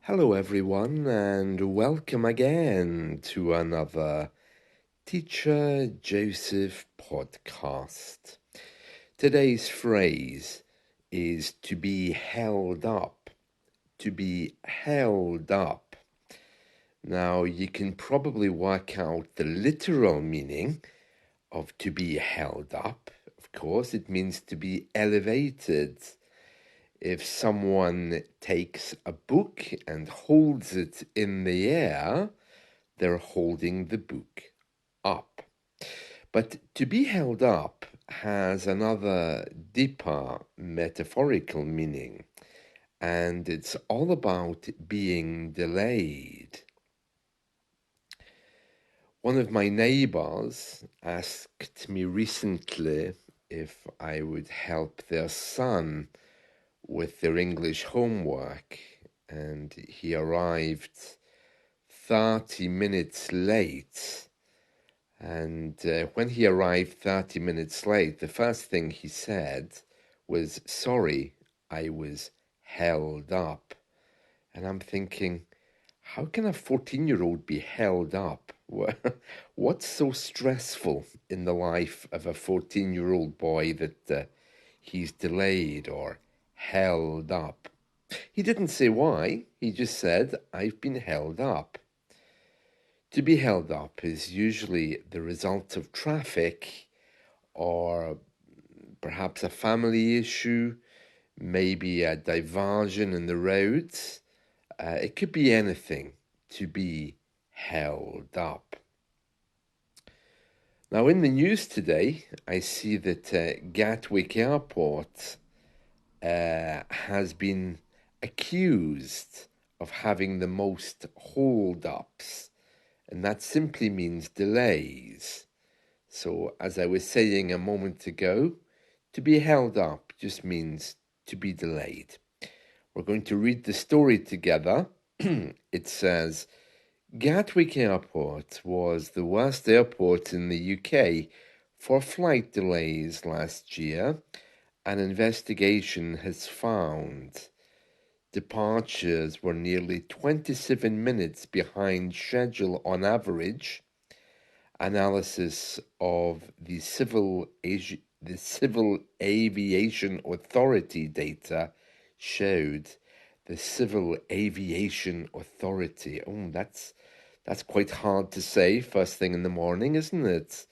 Hello, everyone, and welcome again to another Teacher Joseph podcast. Today's phrase is to be held up. To be held up. Now, you can probably work out the literal meaning of to be held up. Of course, it means to be elevated. If someone takes a book and holds it in the air, they're holding the book up. But to be held up has another deeper metaphorical meaning, and it's all about being delayed. One of my neighbors asked me recently if I would help their son with their English homework, and he arrived 30 minutes late. And when he arrived 30 minutes late, the first thing he said was, "Sorry, I was held up." And I'm thinking, how can a 14-year-old be held up? What's so stressful in the life of a 14-year-old boy that he's delayed or held up? He didn't say why. He just said, "I've been held up." To be held up is usually the result of traffic or perhaps a family issue, maybe a diversion in the roads. It could be anything to be held up. Now, in the news today, I see that Gatwick Airport has been accused of having the most hold-ups, and that simply means delays. So, as I was saying a moment ago, to be held up just means to be delayed. We're going to read the story together. It says, Gatwick Airport was the worst airport in the UK for flight delays last year. An investigation has found departures were nearly 27 minutes behind schedule on average. Analysis of the Civil Aviation Authority data showed the Civil Aviation Authority. Oh, that's quite hard to say first thing in the morning, isn't it?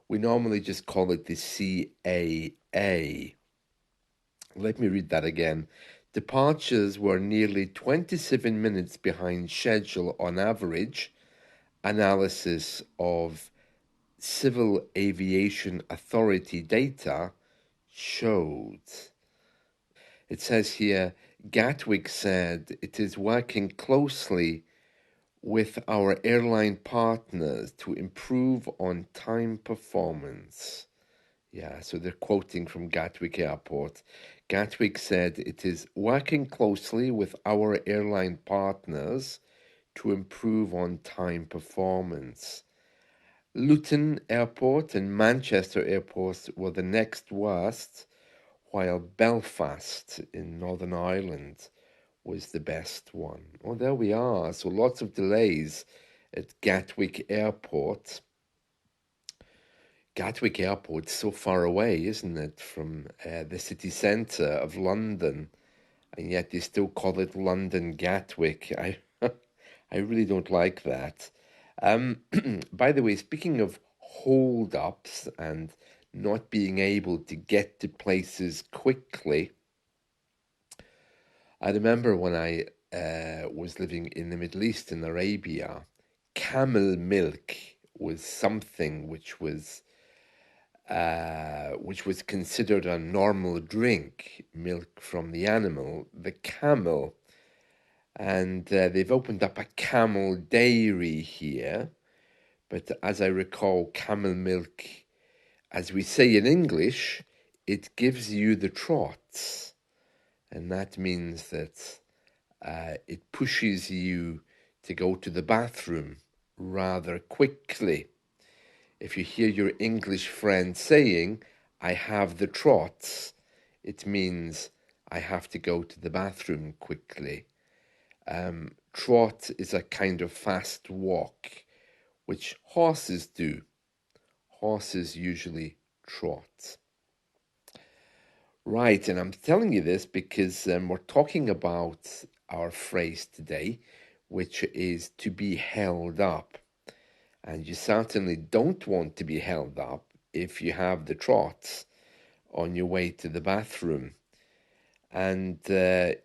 We normally just call it the CAA. Let me read that again. Departures were nearly 27 minutes behind schedule on average. Analysis of Civil Aviation Authority data showed. It says here, Gatwick said it is working closely with our airline partners to improve on time performance. Yeah, so they're quoting from Gatwick Airport. Gatwick said it is working closely with our airline partners to improve on time performance. Luton Airport and Manchester Airport were the next worst, while Belfast in Northern Ireland was the best one. Oh, there we are. So lots of delays at Gatwick Airport. Gatwick Airport's so far away, isn't it, from the city centre of London, and yet they still call it London Gatwick. I really don't like that. By the way, speaking of hold-ups and not being able to get to places quickly, I remember when I was living in the Middle East in Arabia, camel milk was something which was considered a normal drink, milk from the animal, the camel. And they've opened up a camel dairy here. But as I recall, camel milk, as we say in English, it gives you the trots. And that means that it pushes you to go to the bathroom rather quickly. If you hear your English friend saying, "I have the trots," it means I have to go to the bathroom quickly. Trot is a kind of fast walk, which horses do. Horses usually trot. Right, and I'm telling you this because we're talking about our phrase today, which is to be held up. And you certainly don't want to be held up if you have the trots on your way to the bathroom. And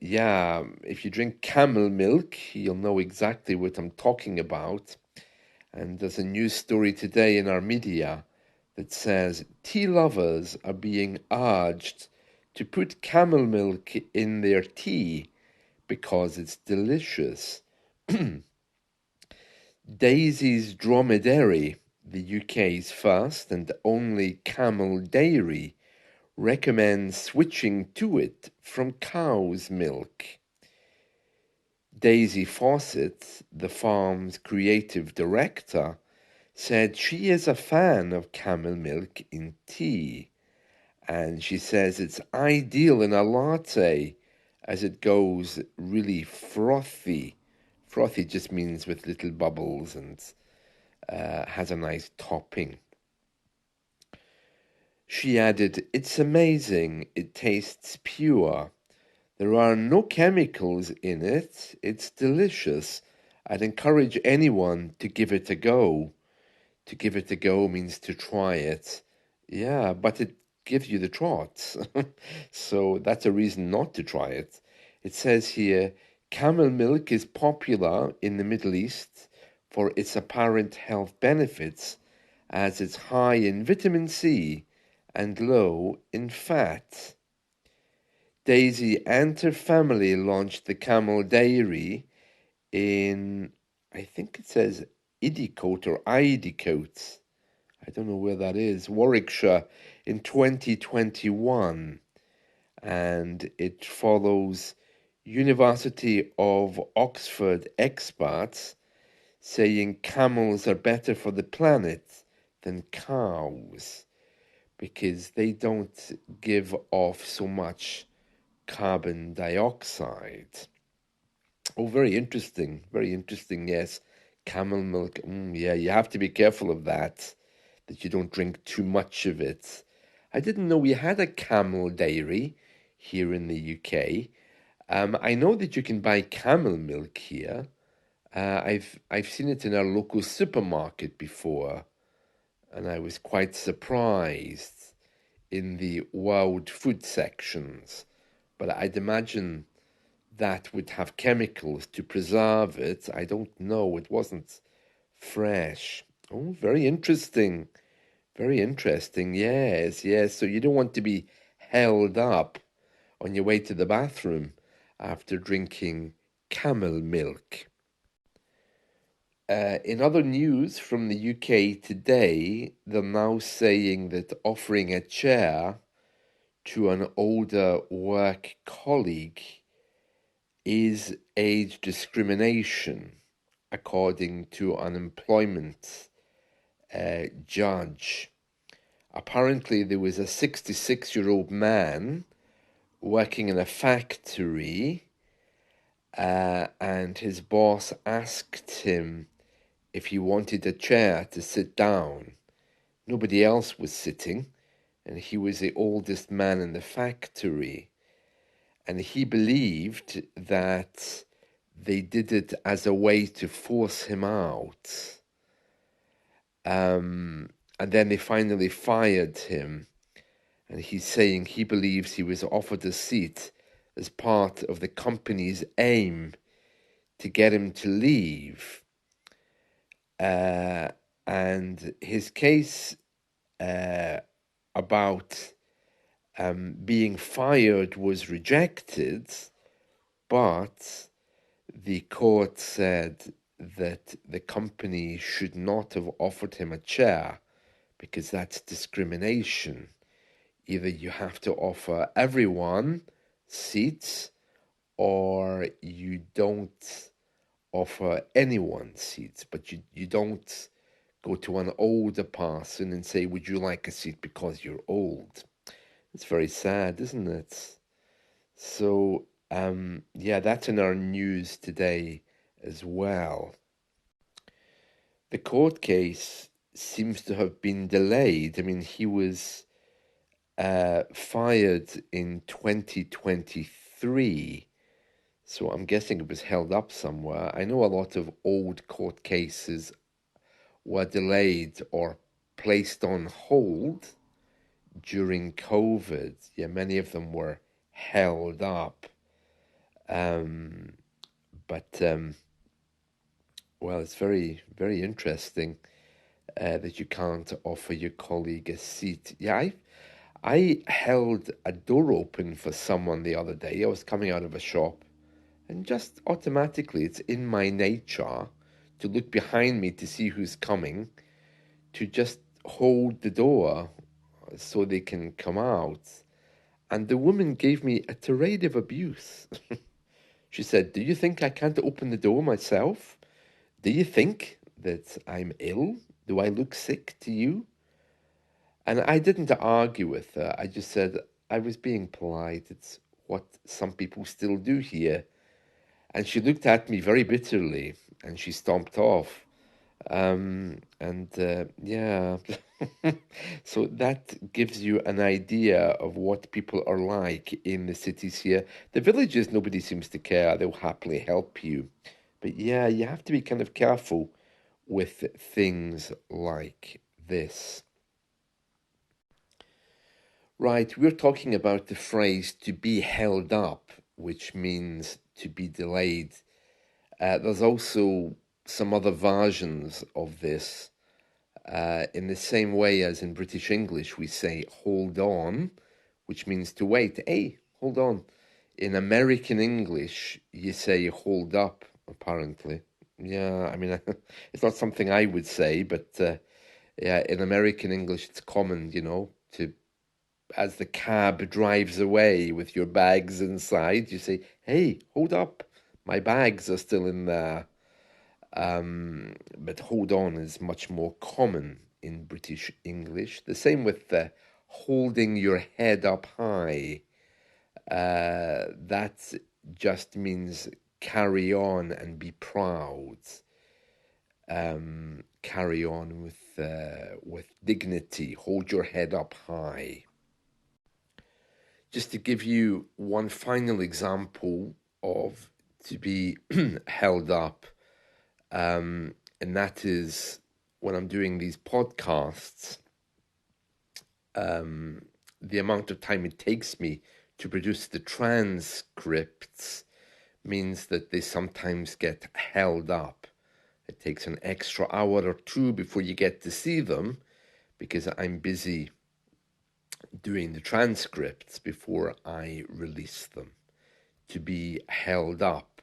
yeah, if you drink camel milk, you'll know exactly what I'm talking about. And there's a news story today in our media that says tea lovers are being urged to put camel milk in their tea because it's delicious. Daisy's Dromedary, the UK's first and only camel dairy, recommends switching to it from cow's milk. Daisy Fawcett, the farm's creative director, said she is a fan of camel milk in tea, and she says it's ideal in a latte as it goes really frothy. Frothy just means with little bubbles and has a nice topping. She added, "It's amazing. It tastes pure. There are no chemicals in it. It's delicious. I'd encourage anyone to give it a go." To give it a go means to try it. Yeah, but it gives you the trots. So that's a reason not to try it. It says here, camel milk is popular in the Middle East for its apparent health benefits as it's high in vitamin C and low in fat. Daisy and her family launched the Camel Dairy in, I think it says Iddicote or Iddicote. I don't know where that is, Warwickshire, in 2021. And it follows University of Oxford experts saying camels are better for the planet than cows because they don't give off so much carbon dioxide. Oh, very interesting, yes. Camel milk, yeah, you have to be careful of that you don't drink too much of it. I didn't know we had a camel dairy here in the UK. I know that you can buy camel milk here. I've seen it in our local supermarket before, and I was quite surprised in the wild food sections. But I'd imagine that would have chemicals to preserve it. I don't know. It wasn't fresh. Oh, very interesting. Very interesting. Yes, yes. So you don't want to be held up on your way to the bathroom after drinking camel milk. In other news from the UK today, they're now saying that offering a chair to an older work colleague is age discrimination, according to an employment judge. Apparently, there was a 66-year-old man working in a factory, and his boss asked him if he wanted a chair to sit down. Nobody else was sitting, and he was the oldest man in the factory. And he believed that they did it as a way to force him out. And then they finally fired him. And he's saying he believes he was offered a seat as part of the company's aim to get him to leave. And his case about being fired was rejected, but the court said that the company should not have offered him a chair because that's discrimination. Either you have to offer everyone seats or you don't offer anyone seats, but you don't go to an older person and say, would you like a seat because you're old? It's very sad, isn't it? So Yeah, that's in our news today as well. The court case seems to have been delayed. I mean, he was fired in 2023, so I'm guessing it was held up somewhere. I know a lot of old court cases were delayed or placed on hold during COVID. Yeah, many of them were held up. Um, but well, it's very, very interesting that you can't offer your colleague a seat. Yeah, I held a door open for someone the other day. I was coming out of a shop, and just automatically, it's in my nature to look behind me to see who's coming, to just hold the door so they can come out. And the woman gave me a tirade of abuse. She said, "Do you think I can't open the door myself? Do you think that I'm ill? Do I look sick to you?" And I didn't argue with her. I just said I was being polite. It's what some people still do here. And she looked at me very bitterly and she stomped off. And yeah, so that gives you an idea of what people are like in the cities here. The villages, nobody seems to care. They'll happily help you. But yeah, you have to be kind of careful with things like this. Right, we're talking about the phrase to be held up, which means to be delayed. There's also some other versions of this. In the same way as in British English, we say hold on, which means to wait. Hey, hold on. In American English, you say hold up, apparently. Yeah, I mean, it's not something I would say, but yeah, in American English, it's common, to as the cab drives away with your bags inside, you say, "Hey, hold up, my bags are still in there." But hold on is much more common in British English. The same with holding your head up high. That just means carry on and be proud. Carry on with dignity. Hold your head up high. Just to give you one final example of to be held up, and that is when I'm doing these podcasts, the amount of time it takes me to produce the transcripts means that they sometimes get held up. It takes an extra hour or two before you get to see them because I'm busy doing the transcripts before I release them. To be held up,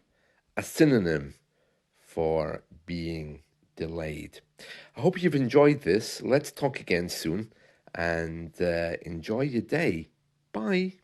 a synonym for being delayed. I hope you've enjoyed this. Let's talk again soon and enjoy your day. Bye.